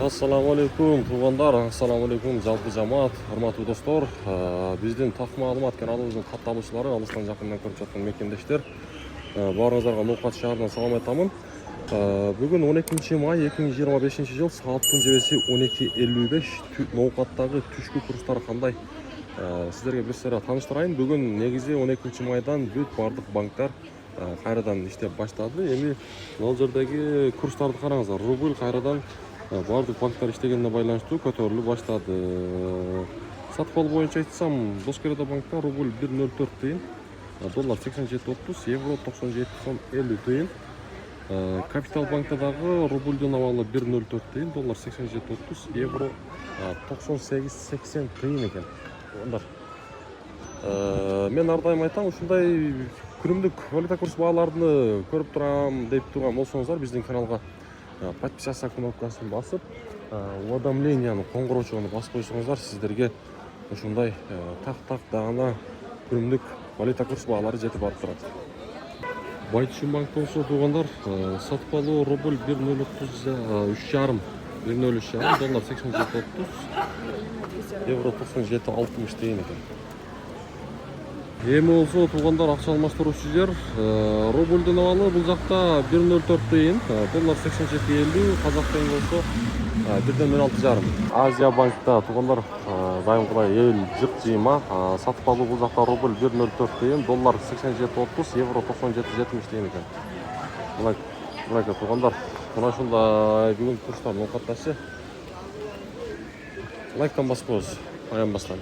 Assalamu alaikum туугандар, assalamu alaikum жалпы жамаат, урматтуу достор. Биздин так маалымат каналыбыздын катталуучулары, алыстан жакындан көрүп жаткан мекендештер, баарыңыздарга Ноокат шаарынан салам айтамын. Бүгүн 12 май 2025 жыл, сааттын жебеси 12:55. Ноокаттагы түшкү курстары кандай? Сиздерге бир сыйра тааныштырайын. Бүгүн негизи 12 майдан бүт бардык банктар кайрадан иштеп баштады. Эми бул жердеги курстарды караңыздар. Рубль кайрадан бардык банктар иштегенине байланыштуу көтөрүлүп баштады. Сатып алуу боюнча айтсам, Боскередо банкта рубль 1.04 тыйын, доллар 87.30, евро 97 сом 50 тыйын. Капитал банкта дагы рубльдун абалы 1.04 тыйын, доллар 87.30, евро 98.80 тыйын экен. Мен ар дайым айтам, ушундай күнүмдүк валюта курс бааларын көрүп турам деп турган болсоңуздар, биздин каналга подписаться кнопкасын басып, уведомленияны коңгуроочугуну басып койсоңуздар, сиздерге ушундай так даана күнүмдүк валюта курс баалары жетип барып турат. Байтүшүн банк болсо туугандар, сатып алуу рубль 1.03,5, 1.03,5, доллар 87.30, евро 97.60 тыйын экен. Эми болсо туугандар, акча алмаштыруучу жер, рубльдун абалы бул жакта 1.04 тыйын, доллар 87.50, казак тыйын болсо 1.06,5. Азия банкта туугандар, дайымкыдай эл жык жыйма, сатып алуу бул жакта рубль 1.04 тыйын, доллар 87.30, евро 97.70 тыйын экен. Мына туугандар, мына ушундай бүгүн курстар ноокатташы. Лайктан басып коебуз аянбастан.